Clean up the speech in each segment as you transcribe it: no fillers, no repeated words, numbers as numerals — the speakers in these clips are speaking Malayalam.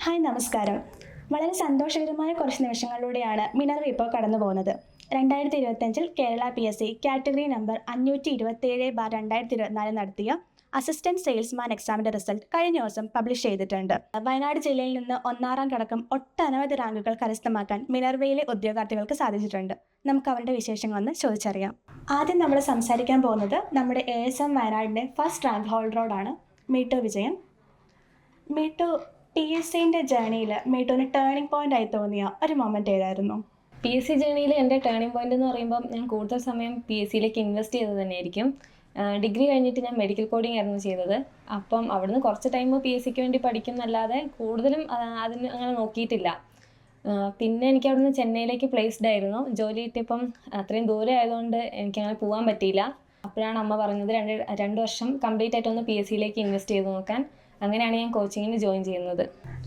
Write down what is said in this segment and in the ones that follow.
ഹായ് നമസ്കാരം. വളരെ സന്തോഷകരമായ കുറച്ച് നിമിഷങ്ങളിലൂടെയാണ് മിനർവ ഇപ്പോൾ കടന്നു പോകുന്നത്. 2025 കേരള PSC കാറ്റഗറി നമ്പർ 527/2024 നടത്തിയ അസിസ്റ്റന്റ് സെയിൽസ്മാൻ എക്സാമിൻ്റെ റിസൾട്ട് കഴിഞ്ഞ ദിവസം പബ്ലിഷ് ചെയ്തിട്ടുണ്ട്. വയനാട് ജില്ലയിൽ നിന്ന് ഒന്നാം റാങ്ക് അടക്കം ഒട്ടനവധി റാങ്കുകൾ കരസ്ഥമാക്കാൻ മിനർവയിലെ ഉദ്യോഗാർത്ഥികൾക്ക് സാധിച്ചിട്ടുണ്ട്. നമുക്ക് അവരുടെ വിശേഷങ്ങൾ ഒന്ന് ചോദിച്ചറിയാം. ആദ്യം നമ്മൾ സംസാരിക്കാൻ പോകുന്നത് നമ്മുടെ ASM വയനാടിൻ്റെ ഫസ്റ്റ് റാങ്ക് ഹോൾഡറോടാണ്, മീട്ടു വിജയൻ. മീട്ടു, PSCൻ്റെ ജേണിയിൽ മീട്ടുവിന് ടേണിംഗ് പോയിന്റ് ആയി തോന്നിയ ഒരു മൊമെന്റ് ഏതായിരുന്നു? PSC ജേണിയിൽ എൻ്റെ ടേണിംഗ് പോയിന്റ് എന്ന് പറയുമ്പം ഞാൻ കൂടുതൽ സമയം PSCയിലേക്ക് ഇൻവെസ്റ്റ് ചെയ്തത് തന്നെയായിരിക്കും. ഡിഗ്രി കഴിഞ്ഞിട്ട് ഞാൻ മെഡിക്കൽ കോഡിംഗ് ആയിരുന്നു ചെയ്തത്. അപ്പം അവിടുന്ന് കുറച്ച് ടൈം PSCക്ക് വേണ്ടി പഠിക്കുന്നല്ലാതെ കൂടുതലും അതിന് അങ്ങനെ നോക്കിയിട്ടില്ല. പിന്നെ എനിക്ക് അവിടുന്ന് ചെന്നൈയിലേക്ക് പ്ലേസ്ഡ് ആയിരുന്നു. ജോലി കിട്ടിയപ്പം അത്രയും ദൂരെ ആയതുകൊണ്ട് എനിക്കങ്ങനെ പോകാൻ പറ്റിയില്ല. അപ്പോഴാണ് അമ്മ പറഞ്ഞത് രണ്ട് വർഷം കംപ്ലീറ്റ് ആയിട്ടൊന്ന് PSCയിലേക്ക് ഇൻവെസ്റ്റ് ചെയ്ത് നോക്കാൻ. അങ്ങനെയാണ് ഞാൻ കോച്ചിങ്ങിന് ജോയിൻ ചെയ്യുന്നത്.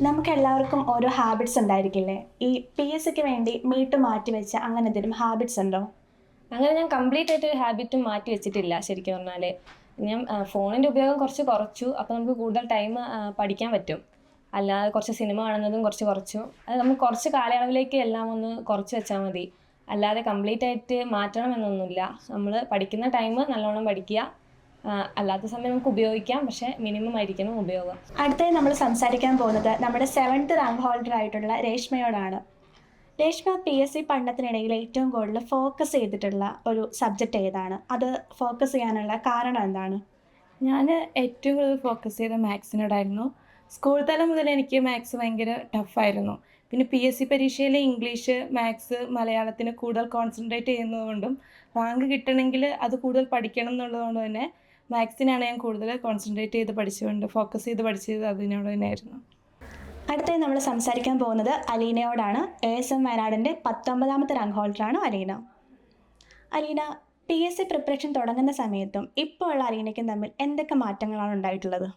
നമുക്ക് എല്ലാവർക്കും ഓരോ ഹാബിറ്റ്സ് ഉണ്ടായിരിക്കില്ലേ? ഈ PSCക്ക് വേണ്ടി മീട്ട് മാറ്റിവെച്ച അങ്ങനെ എന്തെങ്കിലും ഹാബിറ്റ്സ് ഉണ്ടോ? അങ്ങനെ ഞാൻ കംപ്ലീറ്റ് ആയിട്ട് ഒരു ഹാബിറ്റും മാറ്റി വെച്ചിട്ടില്ല. ശരിക്കും പറഞ്ഞാൽ ഞാൻ ഫോണിൻ്റെ ഉപയോഗം കുറച്ചു. അപ്പോൾ നമുക്ക് കൂടുതൽ ടൈം പഠിക്കാൻ പറ്റും. അല്ലാതെ കുറച്ച് സിനിമ കാണുന്നതും കുറച്ചു. അത് നമുക്ക് കുറച്ച് കാലയളവിലേക്ക് എല്ലാം ഒന്ന് കുറച്ച് വെച്ചാൽ മതി. അല്ലാതെ കംപ്ലീറ്റ് ആയിട്ട് മാറ്റണം എന്നൊന്നുമില്ല. നമ്മൾ പഠിക്കുന്ന ടൈം നല്ലോണം പഠിക്കുക. അല്ലാത്ത സമയം നമുക്ക് ഉപയോഗിക്കാം, പക്ഷേ മിനിമം ആയിരിക്കണം ഉപയോഗം. അടുത്തായി നമ്മൾ സംസാരിക്കാൻ പോകുന്നത് നമ്മുടെ 7th റാങ്ക് ഹോൾഡർ ആയിട്ടുള്ള രേഷ്മയോടാണ്. രേഷ്മ, PSC പഠനത്തിനിടയിൽ ഏറ്റവും കൂടുതൽ ഫോക്കസ് ചെയ്തിട്ടുള്ള ഒരു സബ്ജക്റ്റ് ഏതാണ്? അത് ഫോക്കസ് ചെയ്യാനുള്ള കാരണം എന്താണ്? ഞാൻ ഏറ്റവും കൂടുതൽ ഫോക്കസ് ചെയ്ത മാത്സിനോടായിരുന്നു. സ്കൂൾ തലം മുതൽ എനിക്ക് മാത്സ് ഭയങ്കര ടഫായിരുന്നു. പിന്നെ PSC പരീക്ഷയിൽ ഇംഗ്ലീഷ്, മാത്സ്, മലയാളത്തിന് കൂടുതൽ കോൺസെൻട്രേറ്റ് ചെയ്യുന്നതുകൊണ്ടും റാങ്ക് കിട്ടണമെങ്കിൽ അത് കൂടുതൽ പഠിക്കണം എന്നുള്ളതുകൊണ്ട് തന്നെ മാത്സിനാണ് ഞാൻ കൂടുതൽ കോൺസെൻട്രേറ്റ് ചെയ്ത് ഫോക്കസ് ചെയ്ത് പഠിച്ചത് അതിനോട് തന്നെയായിരുന്നു. അടുത്തായി നമ്മൾ സംസാരിക്കാൻ പോകുന്നത് അലീനയോടാണ്. ASM വയനാടിൻ്റെ 19ാമത്തെ റാങ്ക് ഹോൾഡറാണ് അലീന. അലീന, PSC പ്രിപ്പറേഷൻ തുടങ്ങുന്ന സമയത്തും ഇപ്പോൾ ഉള്ള അലീനയ്ക്കും തമ്മിൽ എന്തൊക്കെ മാറ്റങ്ങളാണ് ഉണ്ടായിട്ടുള്ളത്?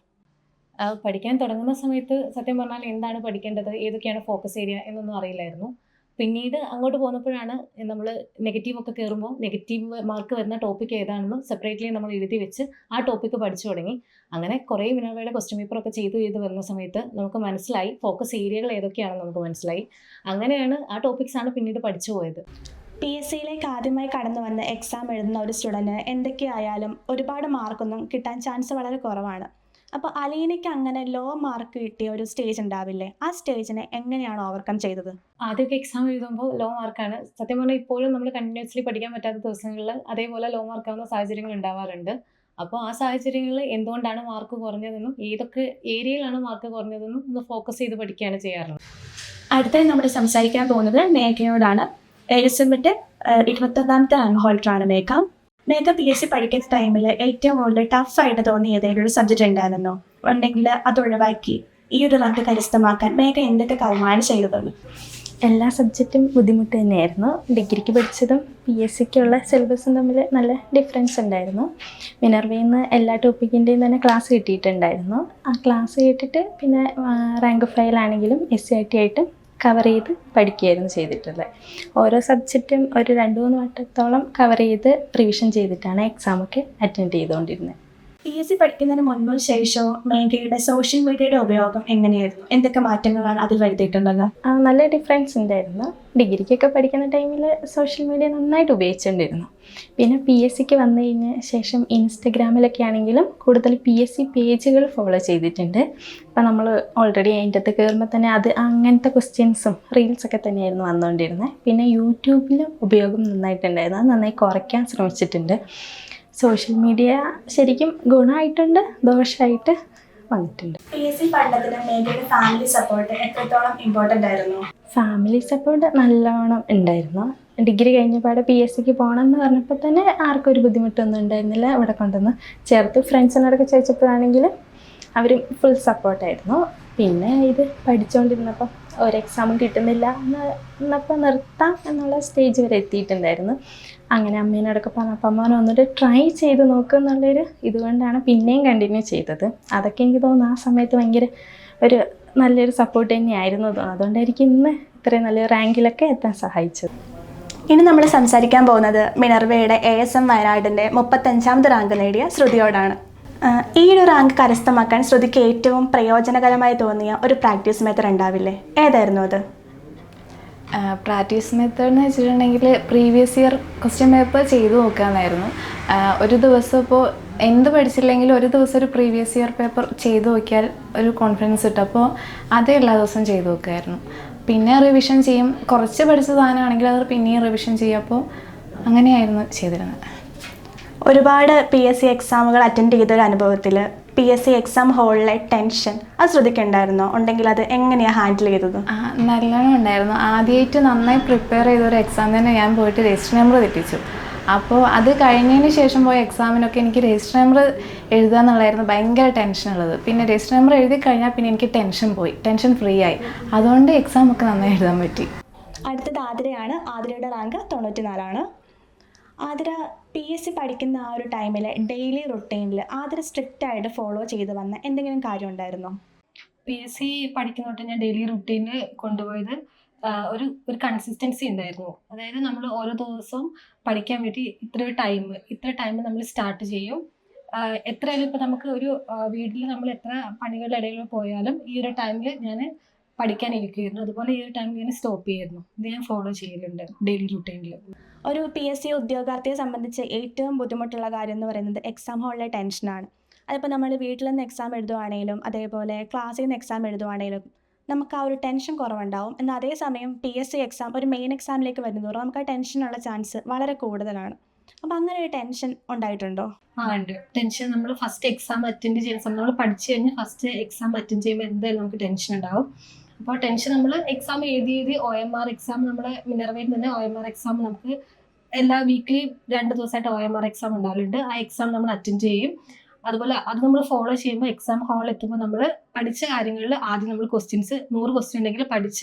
പഠിക്കാൻ തുടങ്ങുന്ന സമയത്ത് സത്യം പറഞ്ഞാൽ എന്താണ് പഠിക്കേണ്ടത്, ഏതൊക്കെയാണ് ഫോക്കസ് ഏരിയ എന്നൊന്നും അറിയില്ലായിരുന്നു. പിന്നീട് അങ്ങോട്ട് പോന്നപ്പോഴാണ് നമ്മൾ നെഗറ്റീവൊക്കെ കയറുമ്പോൾ നെഗറ്റീവ് മാർക്ക് വരുന്ന ടോപ്പിക് ഏതാണെന്ന് സെപ്പറേറ്റ്ലി നമ്മൾ എഴുതി വെച്ച് ആ ടോപ്പിക്ക് പഠിച്ചു തുടങ്ങി. അങ്ങനെ കുറേ മിനർവയുടെ ക്വസ്റ്റ്യൻ പേപ്പറൊക്കെ ചെയ്ത് വരുന്ന സമയത്ത് നമുക്ക് മനസ്സിലായി ഫോക്കസ് ഏരിയകൾ ഏതൊക്കെയാണെന്ന് നമുക്ക് മനസ്സിലായി. അങ്ങനെയാണ് ആ ടോപ്പിക്സാണ് പിന്നീട് പഠിച്ചു പോയത്. PSCയിലേക്ക് ആദ്യമായി കടന്നു വന്ന് എക്സാം എഴുതുന്ന ഒരു സ്റ്റുഡൻറ്റിന് എന്തൊക്കെയായാലും ഒരുപാട് മാർക്കൊന്നും കിട്ടാൻ ചാൻസ് വളരെ കുറവാണ്. അപ്പോൾ അലീനയ്ക്ക് അങ്ങനെ ലോ മാർക്ക് കിട്ടിയ ഒരു സ്റ്റേജ് ഉണ്ടാവില്ലേ? ആ സ്റ്റേജിനെ എങ്ങനെയാണ് ഓവർകം ചെയ്തത്? ആദ്യമൊക്കെ എക്സാം എഴുതുമ്പോൾ ലോ മാർക്കാണ്. സത്യം പറഞ്ഞാൽ ഇപ്പോഴും നമ്മൾ കണ്ടിന്യൂസ്ലി പഠിക്കാൻ പറ്റാത്ത ദിവസങ്ങളിൽ അതേപോലെ ലോ മാർക്കാവുന്ന സാഹചര്യങ്ങൾ ഉണ്ടാവാറുണ്ട്. അപ്പോൾ ആ സാഹചര്യങ്ങളിൽ എന്തുകൊണ്ടാണ് മാർക്ക് കുറഞ്ഞതെന്നും ഏതൊക്കെ ഏരിയയിലാണ് മാർക്ക് കുറഞ്ഞതെന്നും ഒന്ന് ഫോക്കസ് ചെയ്ത് പഠിക്കുകയാണ് ചെയ്യാറുള്ളത്. അടുത്തായി നമ്മൾ സംസാരിക്കാൻ പോകുന്നത് മേഘയോടാണ്. ASMൻ്റെ 21ാമത്തെ റാങ്ക് ഹോൾഡറാണ് മേഘ. PSC പഠിക്കുന്ന ടൈമിൽ ഏറ്റവും കൂടുതൽ ടഫായിട്ട് തോന്നിയ ഏതെങ്കിലും ഒരു സബ്ജക്റ്റ് ഉണ്ടായിരുന്നോ? ഉണ്ടെങ്കിൽ അത് ഒഴിവാക്കി ഈ ഒരു റാങ്ക് കരസ്ഥമാക്കാൻ മേഘ എന്തൊക്കെ കാര്യമാണ് ചെയ്തത്? എല്ലാ സബ്ജക്റ്റും ബുദ്ധിമുട്ട് തന്നെയായിരുന്നു. ഡിഗ്രിക്ക് പഠിച്ചതും PSCക്കുള്ള സിലബസും തമ്മിൽ നല്ല ഡിഫറൻസ് ഉണ്ടായിരുന്നു. മിനർവയിൽ നിന്ന് എല്ലാ ടോപ്പിക്കിൻ്റെയും തന്നെ ക്ലാസ് കിട്ടിയിട്ടുണ്ടായിരുന്നു. ആ ക്ലാസ് കേട്ടിട്ട് പിന്നെ റാങ്ക് ഫയലാണെങ്കിലും SCRT ആയിട്ട് കവർ ചെയ്ത് പഠിക്കുകയായിരുന്നു ചെയ്തിട്ടുള്ളത്. ഓരോ സബ്ജക്റ്റും ഒരു 2-3 വട്ടത്തോളം കവർ ചെയ്ത് റിവിഷൻ ചെയ്തിട്ടാണ് എക്സാമൊക്കെ അറ്റൻഡ് ചെയ്തുകൊണ്ടിരുന്നത്. PSC പഠിക്കുന്നതിന് മുൻപും ശേഷവും മേഘയുടെ സോഷ്യൽ മീഡിയയുടെ ഉപയോഗം എങ്ങനെയായിരുന്നു? എന്തൊക്കെ മാറ്റങ്ങളാണ് അതിൽ വരുത്തിയിട്ടുള്ളത്? നല്ല ഡിഫറൻസ് ഉണ്ടായിരുന്നു. ഡിഗ്രിക്കൊക്കെ പഠിക്കുന്ന ടൈമിൽ സോഷ്യൽ മീഡിയ നന്നായിട്ട് ഉപയോഗിച്ചിട്ടുണ്ടായിരുന്നു. പിന്നെ PSCക്ക് വന്നു കഴിഞ്ഞ ശേഷം ഇൻസ്റ്റഗ്രാമിലൊക്കെ ആണെങ്കിലും കൂടുതൽ PSC പേജുകൾ ഫോളോ ചെയ്തിട്ടുണ്ട്. അപ്പം നമ്മൾ ഓൾറെഡി അതിൻ്റെ അകത്ത് കയറുമ്പോൾ തന്നെ അത് അങ്ങനത്തെ ക്വസ്റ്റ്യൻസും റീൽസൊക്കെ തന്നെയായിരുന്നു വന്നുകൊണ്ടിരുന്നത്. പിന്നെ യൂട്യൂബിലും ഉപയോഗം നന്നായിട്ടുണ്ടായിരുന്നു. അത് നന്നായി കുറയ്ക്കാൻ ശ്രമിച്ചിട്ടുണ്ട്. സോഷ്യൽ മീഡിയ ശരിക്കും ഗുണമായിട്ടുണ്ട്, ദോഷമായിട്ട് വന്നിട്ടുണ്ട്. PSC പഠനത്തിന് മേഘയുടെ ഫാമിലി സപ്പോർട്ട് എത്രത്തോളം ഇമ്പോർട്ടൻ്റ് ആയിരുന്നു? ഫാമിലി സപ്പോർട്ട് നല്ലോണം ഉണ്ടായിരുന്നു. ഡിഗ്രി കഴിഞ്ഞപാട് PSCക്ക് പോകണം എന്ന് പറഞ്ഞപ്പോൾ തന്നെ ആർക്കും ഒരു ബുദ്ധിമുട്ടൊന്നും ഉണ്ടായിരുന്നില്ല. ഇവിടെ കൊണ്ടുവന്ന് ചേർത്ത് ഫ്രണ്ട്സിനോടൊക്കെ ചോദിച്ചപ്പോഴാണെങ്കിൽ അവരും ഫുൾ സപ്പോർട്ടായിരുന്നു. പിന്നെ ഇത് പഠിച്ചുകൊണ്ടിരുന്നപ്പം ഒരു എക്സാമും കിട്ടുന്നില്ല എന്നപ്പോൾ നിർത്താം എന്നുള്ള സ്റ്റേജ് വരെ എത്തിയിട്ടുണ്ടായിരുന്നു. അങ്ങനെ അമ്മേനോടൊക്കെ പറഞ്ഞപ്പോൾ അമ്മ ഒന്നുകൂടെ ട്രൈ ചെയ്ത് നോക്കുക എന്നുള്ളൊരു ഇതുകൊണ്ടാണ് പിന്നെയും കണ്ടിന്യൂ ചെയ്തത്. അതൊക്കെ എനിക്ക് തോന്നുന്നു ആ സമയത്ത് ഭയങ്കര ഒരു നല്ലൊരു സപ്പോർട്ട് തന്നെയായിരുന്നു തോന്നുന്നു. അതുകൊണ്ടായിരിക്കും ഇന്ന് ഇത്രയും നല്ല റാങ്കിലൊക്കെ എത്താൻ സഹായിച്ചത്. ഇനി നമ്മൾ സംസാരിക്കാൻ പോകുന്നത് മിനർവയുടെ ASM വയനാടിൻ്റെ 35ാമത്തെ റാങ്ക് നേടിയ ശ്രുതിയോടാണ്. ഈ ഒരു റാങ്ക് കരസ്ഥമാക്കാൻ ശ്രുതിക്ക് ഏറ്റവും പ്രയോജനകരമായി തോന്നിയ ഒരു പ്രാക്ടീസ് മെത്തേഡ് ഉണ്ടാവില്ലേ, ഏതായിരുന്നു അത്? പ്രാക്ടീസ് മെത്തേഡ് എന്ന് വെച്ചിട്ടുണ്ടെങ്കിൽ പ്രീവിയസ് ഇയർ ക്വസ്റ്റ്യൻ പേപ്പർ ചെയ്തു നോക്കാമെന്നായിരുന്നു. ഒരു ദിവസം ഇപ്പോൾ എന്ത് പഠിച്ചില്ലെങ്കിലും ഒരു ദിവസം ഒരു പ്രീവിയസ് ഇയർ പേപ്പർ ചെയ്തു നോക്കിയാൽ ഒരു കോൺഫിഡൻസ് കിട്ടും. അപ്പോൾ അതേ എല്ലാ ദിവസവും ചെയ്തു നോക്കുമായിരുന്നു. പിന്നെ റിവിഷൻ ചെയ്യും, കുറച്ച് പഠിച്ച സാധനമാണെങ്കിൽ അത് പിന്നെയും റിവിഷൻ ചെയ്യും. അപ്പോൾ അങ്ങനെയായിരുന്നു ചെയ്തിരുന്നത്. ഒരുപാട് PSC എക്സാമുകൾ അറ്റൻഡ് ചെയ്തൊരു അനുഭവത്തിൽ PSC എക്സാം ഹോളിലെ ടെൻഷൻ അത് ശ്രദ്ധിക്കുന്നുണ്ടായിരുന്നോ? ഉണ്ടെങ്കിൽ അത് എങ്ങനെയാണ് ഹാൻഡിൽ ചെയ്തത്? നല്ലോണം ഉണ്ടായിരുന്നു. ആദ്യമായിട്ട് നന്നായി പ്രിപ്പയർ ചെയ്തൊരു എക്സാം തന്നെ ഞാൻ പോയിട്ട് രജിസ്റ്റർ നമ്പർ തെറ്റിച്ചു. അപ്പോൾ അത് കഴിഞ്ഞതിന് ശേഷം പോയ എക്സാമിനൊക്കെ എനിക്ക് രജിസ്റ്റർ നമ്പർ എഴുതുക എന്നുള്ളതായിരുന്നു ഭയങ്കര ടെൻഷനുള്ളത്. പിന്നെ രജിസ്റ്റർ നമ്പർ എഴുതി കഴിഞ്ഞാൽ പിന്നെ എനിക്ക് ടെൻഷൻ ഫ്രീ ആയി. അതുകൊണ്ട് എക്സാം ഒക്കെ നന്നായി എഴുതാൻ പറ്റി. അടുത്തത് ആതിരയാണ്. ആതിരയുടെ റാങ്ക് 94. ആതിര PSC പഠിക്കുന്ന ആ ഒരു ടൈമിൽ ഡെയിലി റുട്ടീനിൽ ആതിര സ്ട്രിക്റ്റ് ആയിട്ട് ഫോളോ ചെയ്ത് വന്ന എന്തെങ്കിലും കാര്യം ഉണ്ടായിരുന്നോ? PSC പഠിക്കുന്ന തൊട്ട് ഞാൻ ഡെയിലി റുട്ടീനിൽ കൊണ്ടുപോയത് ഒരു കൺസിസ്റ്റൻസി ഉണ്ടായിരുന്നു. അതായത് നമ്മൾ ഓരോ ദിവസവും പഠിക്കാൻ വേണ്ടി ഇത്ര ടൈം നമ്മൾ സ്റ്റാർട്ട് ചെയ്യും. എത്രയായാലും ഇപ്പോൾ നമുക്ക് ഒരു വീട്ടിൽ നമ്മൾ എത്ര പണികളുടെ ഇടയിൽ പോയാലും ഈ ഒരു ടൈമിൽ ഞാൻ പഠിക്കാനിരിക്കുമായിരുന്നു. അതുപോലെ ഈ ഒരു ടൈമിൽ ഞാൻ സ്റ്റോപ്പ് ചെയ്യുമായിരുന്നു. ഇത് ഞാൻ ഫോളോ ചെയ്യലുണ്ട് ഡെയിലി റുട്ടീനിൽ. ഒരു PSC ഉദ്യോഗാർത്ഥിയെ സംബന്ധിച്ച് ഏറ്റവും ബുദ്ധിമുട്ടുള്ള കാര്യം എന്ന് പറയുന്നത് എക്സാം ഹോളിലെ ടെൻഷനാണ്. അതിപ്പോൾ നമ്മൾ വീട്ടിൽ നിന്ന് എക്സാം എഴുതുവാണെങ്കിലും അതേപോലെ ക്ലാസ്സിൽ നിന്ന് എക്സാം എഴുതുവാണെങ്കിലും നമുക്ക് ആ ഒരു ടെൻഷൻ കുറവുണ്ടാവും. എന്നാൽ അതേസമയം PSC എക്സാം ഒരു മെയിൻ എക്സാമിലേക്ക് വരുന്നതോറും നമുക്ക് ആ ടെൻഷനുള്ള ചാൻസ് വളരെ കൂടുതലാണ്. അപ്പോൾ അങ്ങനെ ഒരു ടെൻഷൻ ഉണ്ടായിട്ടുണ്ടോ? ഉണ്ട്. ടെൻഷൻ നമ്മൾ ഫസ്റ്റ് എക്സാം അറ്റൻഡ് ചെയ്യുന്ന സമയം നമ്മൾ പഠിച്ചു കഴിഞ്ഞ് ഫസ്റ്റ് എക്സാം അറ്റൻഡ് ചെയ്യുമ്പോൾ എന്തായാലും നമുക്ക് ടെൻഷൻ ഉണ്ടാവും. അപ്പോൾ ടെൻഷൻ നമ്മൾ എക്സാം എഴുതി OMR എക്സാം നമ്മൾ മിനർവയിൽ തന്നെ OMR എക്സാം നമുക്ക് എല്ലാ വീക്കിലി 2 ദിവസമായിട്ട് OMR എക്സാം ഉണ്ടാവലുണ്ട്. ആ എക്സാം നമ്മൾ അറ്റൻഡ് ചെയ്യും. അതുപോലെ അത് നമ്മൾ ഫോളോ ചെയ്യുമ്പോൾ എക്സാം ഹാളിൽ എത്തുമ്പോൾ നമ്മൾ പഠിച്ച കാര്യങ്ങളിൽ ആദ്യം നമ്മൾ 100 ക്വസ്റ്റ്യൻ ഉണ്ടെങ്കിൽ പഠിച്ച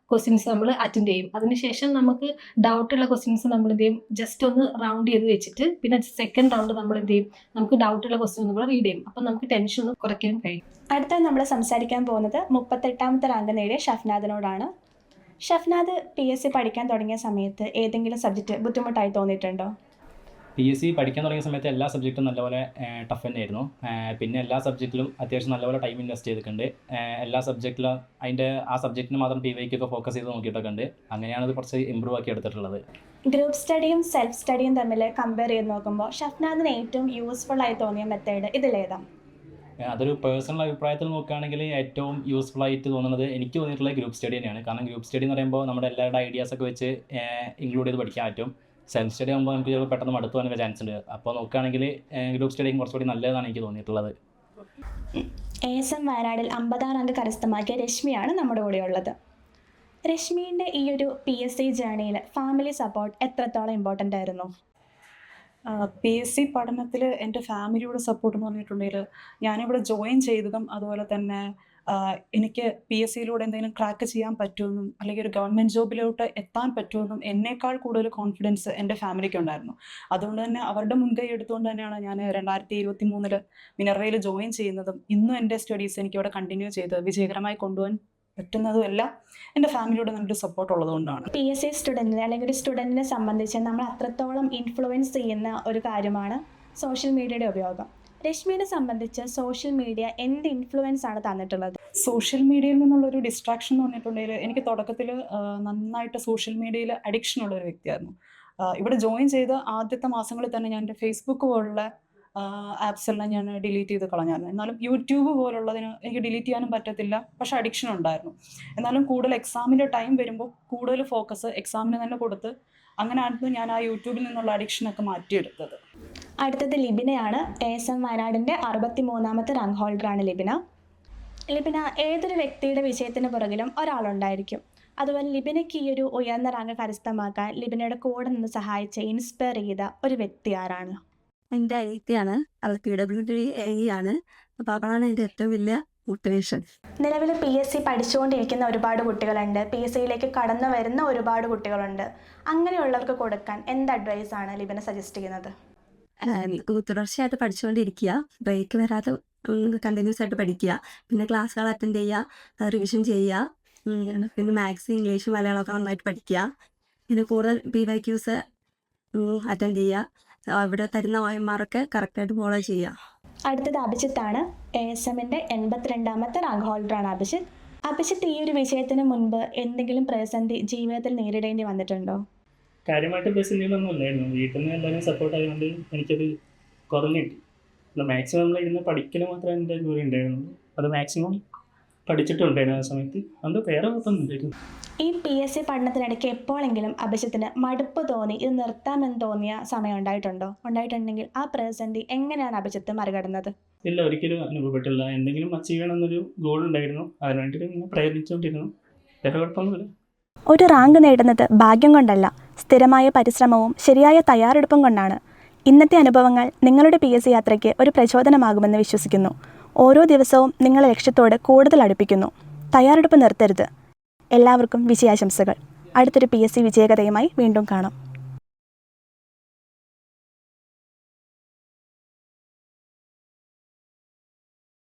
ക്വസ്റ്റ്യൻസ് നമ്മൾ അറ്റൻഡ് ചെയ്യും. അതിനുശേഷം നമുക്ക് ഡൗട്ടുള്ള ക്വസ്റ്റ്യൻസ് നമ്മൾ എന്ത് ചെയ്യും, ജസ്റ്റ് ഒന്ന് റൗണ്ട് ചെയ്ത് വെച്ചിട്ട് പിന്നെ സെക്കൻഡ് റൗണ്ട് നമ്മൾ എന്ത് ചെയ്യും, നമുക്ക് ഡൗട്ടുള്ള ക്വസ്റ്റ്യൻ നമ്മൾ റീഡ് ചെയ്യും. അപ്പം നമുക്ക് ടെൻഷൻ ഒന്ന് കുറയ്ക്കാൻ കഴിയും. അടുത്ത നമ്മൾ സംസാരിക്കാൻ പോകുന്നത് 38ാമത്തെ റാങ്ക് നേടിയ ഷഫ്നാദിനോടാണ്. ഷഫ്നാദ് PSC പഠിക്കാൻ തുടങ്ങിയ സമയത്ത് ഏതെങ്കിലും സബ്ജക്റ്റ് ബുദ്ധിമുട്ടായി തോന്നിയിട്ടുണ്ടോ? PSC പഠിക്കാൻ തുടങ്ങിയ സമയത്ത് എല്ലാ സബ്ജക്റ്റും നല്ലപോലെ ടഫ് തന്നെയായിരുന്നു. പിന്നെ എല്ലാ സബ്ജക്റ്റിലും അത്യാവശ്യം നല്ലപോലെ ടൈം ഇൻവെസ്റ്റ് ചെയ്തിട്ടുണ്ട്. എല്ലാ സബ്ജക്റ്റിലും ആ സബ്ജക്റ്റിന് മാത്രം PYQ ഒക്കെ ഫോക്കസ് ചെയ്ത് നോക്കിയിട്ടൊക്കെ ഉണ്ട്. അങ്ങനെയാണ് ഇത് കുറച്ച് ഇമ്പ്രൂവ് ആക്കി എടുത്തിട്ടുള്ളത്. ഗ്രൂപ്പ് സ്റ്റഡിയും സെൽഫ് സ്റ്റഡിയും തമ്മിൽ കമ്പയർ ചെയ്ത് നോക്കുമ്പോൾ ഷഫ്നാദിന് ഏറ്റവും യൂസ്ഫുൾ ആയി തോന്നിയ മെത്തേഡ് ഇതിലേതാണ്? അതൊരു പേഴ്സണൽ അഭിപ്രായത്തിൽ നോക്കുകയാണെങ്കിൽ ഏറ്റവും യൂസ്ഫുൾ ആയിട്ട് തോന്നുന്നത് എനിക്ക് തോന്നിയിട്ടുള്ള ഗ്രൂപ്പ് സ്റ്റഡി തന്നെയാണ്. കാരണം ഗ്രൂപ്പ് സ്റ്റഡി എന്ന് പറയുമ്പോൾ നമ്മുടെ എല്ലാവരുടെ ഐഡിയാസൊക്കെ വെച്ച് ഇൻക്ലൂഡ് ചെയ്ത് പഠിക്കാൻ പറ്റും. സെൽഫ് സ്റ്റഡി ആകുമ്പോൾ നമുക്ക് ചിലപ്പോൾ പെട്ടെന്ന് മടുത്തു പോകാനൊക്കെ ചാൻസ് ഉണ്ട്. അപ്പോൾ നോക്കുകയാണെങ്കിൽ ഗ്രൂപ്പ് സ്റ്റഡിയും കുറച്ചുകൂടി നല്ലതാണ് എനിക്ക് തോന്നിയിട്ടുള്ളത്. ASM വയനാടിൽ 50ാം റാങ്ക് കരസ്ഥമാക്കിയ രശ്മിയാണ് നമ്മുടെ കൂടെ ഉള്ളത്. രശ്മിൻ്റെ ഈ ഒരു PSC ജേർണിയിൽ ഫാമിലി സപ്പോർട്ട് എത്രത്തോളം ഇമ്പോർട്ടൻ്റ് ആയിരുന്നു? PSC പഠനത്തിൽ എൻ്റെ ഫാമിലിയുടെ സപ്പോർട്ട് എന്ന് പറഞ്ഞിട്ടുണ്ടെങ്കിൽ ഞാനിവിടെ ജോയിൻ ചെയ്തതും അതുപോലെ തന്നെ എനിക്ക് PSCയിലൂടെ എന്തെങ്കിലും ക്രാക്ക് ചെയ്യാൻ പറ്റുമെന്നും അല്ലെങ്കിൽ ഒരു ഗവൺമെൻറ് ജോബിലോട്ട് എത്താൻ പറ്റുമെന്നും എന്നേക്കാൾ കൂടുതൽ കോൺഫിഡൻസ് എൻ്റെ ഫാമിലിക്ക് ഉണ്ടായിരുന്നു. അതുകൊണ്ട് തന്നെ അവരുടെ മുൻകൈ എടുത്തുകൊണ്ട് തന്നെയാണ് ഞാൻ 2023 മിനർവയിൽ ജോയിൻ ചെയ്യുന്നതും ഇന്നും എൻ്റെ സ്റ്റഡീസ് എനിക്കിവിടെ കണ്ടിന്യൂ ചെയ്ത് വിജയകരമായി കൊണ്ടുപോകാൻ പറ്റുന്നതും എല്ലാം എൻ്റെ ഫാമിലിയുടെ നല്ലൊരു സപ്പോർട്ട് ഉള്ളതുകൊണ്ടാണ്. PSC സ്റ്റുഡൻറ്റിനെ അല്ലെങ്കിൽ ഒരു സ്റ്റുഡൻറ്റിനെ സംബന്ധിച്ച് നമ്മൾ അത്രത്തോളം ഇൻഫ്ലുവൻസ് ചെയ്യുന്ന ഒരു കാര്യമാണ് സോഷ്യൽ മീഡിയയുടെ ഉപയോഗം. രശ്മിയെ സംബന്ധിച്ച് സോഷ്യൽ മീഡിയ എന്ത് ഇൻഫ്ലുവൻസ് ആണ് തന്നിട്ടുള്ളത്? സോഷ്യൽ മീഡിയയിൽ നിന്നുള്ളൊരു ഡിസ്ട്രാക്ഷൻ എന്ന് പറഞ്ഞിട്ടുണ്ടെങ്കിൽ എനിക്ക് തുടക്കത്തിൽ നന്നായിട്ട് സോഷ്യൽ മീഡിയയിൽ അഡിക്ഷൻ ഉള്ളൊരു വ്യക്തിയായിരുന്നു. ഇവിടെ ജോയിൻ ചെയ്ത ആദ്യത്തെ മാസങ്ങളിൽ തന്നെ ഞാൻ എൻ്റെ ഫേസ്ബുക്ക് പോലുള്ള ആപ്സ് എല്ലാം ഞാൻ ഡിലീറ്റ് ചെയ്ത് കളഞ്ഞായിരുന്നു. എന്നാലും യൂട്യൂബ് പോലുള്ളതിന് എനിക്ക് ഡിലീറ്റ് ചെയ്യാനും പറ്റത്തില്ല, പക്ഷേ അഡിക്ഷൻ ഉണ്ടായിരുന്നു. എന്നാലും കൂടുതൽ എക്സാമിൻ്റെ ടൈം വരുമ്പോൾ കൂടുതൽ ഫോക്കസ് എക്സാമിന് തന്നെ കൊടുത്ത് അങ്ങനെയായിരുന്നു ഞാൻ ആ യൂട്യൂബിൽ നിന്നുള്ള അഡിക്ഷനൊക്കെ മാറ്റിയെടുത്തത്. അടുത്തത് ലിബിനയാണ്. ASM വയനാടിൻ്റെ 63ാമത്തെ റാങ്ക് ഹോൾഡറാണ് ലിബിന. ഏതൊരു വ്യക്തിയുടെ വിജയത്തിന് പുറകിലും ഒരാളുണ്ടായിരിക്കും. അതുപോലെ ലിബിനയ്ക്ക് ഈ ഒരു ഉയർന്ന റാങ്ക് കരസ്ഥമാക്കാൻ ലിബിനയുടെ കൂടെ നിന്ന് സഹായിച്ച ഇൻസ്പയർ ചെയ്ത ഒരു വ്യക്തി ആരാണ്? എൻ്റെ അനിയത്തിയാണ്. അവൾ PWD ആണ്. അപ്പോൾ അവളാണ് എൻ്റെ ഏറ്റവും വലിയ മോട്ടിവേഷൻ. നിലവിൽ PSC പഠിച്ചുകൊണ്ടിരിക്കുന്ന ഒരുപാട് കുട്ടികളുണ്ട്, PSCയിലേക്ക് കടന്നു വരുന്ന ഒരുപാട് കുട്ടികളുണ്ട്. അങ്ങനെയുള്ളവർക്ക് കൊടുക്കാൻ എന്ത് അഡ്വൈസാണ് ലിബിന സജസ്റ്റ് ചെയ്യുന്നത്? തുടർച്ചയായിട്ട് പഠിച്ചുകൊണ്ടിരിക്കുക, ബ്രേക്ക് വരാതെ കണ്ടിന്യൂസ് ആയിട്ട് പഠിക്കുക, പിന്നെ ക്ലാസ്സുകൾ അറ്റൻഡ് ചെയ്യുക, റിവിഷൻ ചെയ്യുക, പിന്നെ മാത്സ് ഇംഗ്ലീഷ് മലയാളമൊക്കെ നന്നായിട്ട് പഠിക്കുക, പിന്നെ കൂടുതൽ PYQs അറ്റൻഡ് ചെയ്യുക, അവിടെ തരുന്ന OMR ഒക്കെ കറക്റ്റായിട്ട് ഫോളോ ചെയ്യുക. അടുത്തത് അഭിജിത്താണ്. ASMൻ്റെ 82ാമത്തെ റാങ്ക് ഹോൾഡറാണ് അഭിജിത്ത്. അഭിജിത്ത് ഈ ഒരു വിഷയത്തിന് മുൻപ് എന്തെങ്കിലും പ്രതിസന്ധി ജീവിതത്തിൽ നേരിടേണ്ടി വന്നിട്ടുണ്ടോ? കാര്യമായിട്ട് പ്രതിസന്ധികളൊന്നും ഇല്ലായിരുന്നു. വീട്ടിൽ നിന്ന് എല്ലാവരും സപ്പോർട്ട് ആയതുകൊണ്ട് എനിക്കത് കുറഞ്ഞു കിട്ടി. മാക്സിമം നമ്മൾ ഇരുന്ന് പഠിക്കൽ മാത്രമേ എൻ്റെ ജോലി ഉണ്ടായിരുന്നുള്ളൂ. അത് മാക്സിമം പഠിച്ചിട്ടുണ്ടായിരുന്നു ആ സമയത്ത്. അതുകൊണ്ട് വേറെ കുഴപ്പമൊന്നുമില്ലായിരുന്നു. ഈ PSC പഠനത്തിനിടയ്ക്ക് എപ്പോഴെങ്കിലും അഭിജിത്തിന് മടുപ്പ് തോന്നി ഇത് നിർത്താമെന്ന് തോന്നിയ സമയം ഉണ്ടായിട്ടുണ്ടോ? ഉണ്ടായിട്ടുണ്ടെങ്കിൽ ആ പ്രതിസന്ധി എങ്ങനെയാണ് അഭിജിത്ത് മറികടന്നത്? ഇല്ല, ഒരിക്കലും അനുഭവപ്പെട്ടില്ല. എന്തെങ്കിലും അച്ചീവ് ചെയ്യണമെന്നൊരു ഗോൾ ഉണ്ടായിരുന്നു. അതിന് വേണ്ടിയിട്ട് ഇങ്ങനെ പ്രയത്നിച്ചുകൊണ്ടിരുന്നു. വേറെ കുഴപ്പമൊന്നുമില്ല. ഒരു റാങ്ക് നേടുന്നത് ഭാഗ്യം കൊണ്ടല്ല, സ്ഥിരമായ പരിശ്രമവും ശരിയായ തയ്യാറെടുപ്പും കൊണ്ടാണ്. ഇന്നത്തെ അനുഭവങ്ങൾ നിങ്ങളുടെ PSC യാത്രയ്ക്ക് ഒരു പ്രചോദനമാകുമെന്ന് വിശ്വസിക്കുന്നു. ഓരോ ദിവസവും നിങ്ങളെ ലക്ഷ്യത്തോട് കൂടുതൽ അടുപ്പിക്കുന്നു. തയ്യാറെടുപ്പ് നിർത്തരുത്. എല്ലാവർക്കും വിജയാശംസകൾ. അടുത്തൊരു PSC വിജയകഥയുമായി വീണ്ടും കാണാം.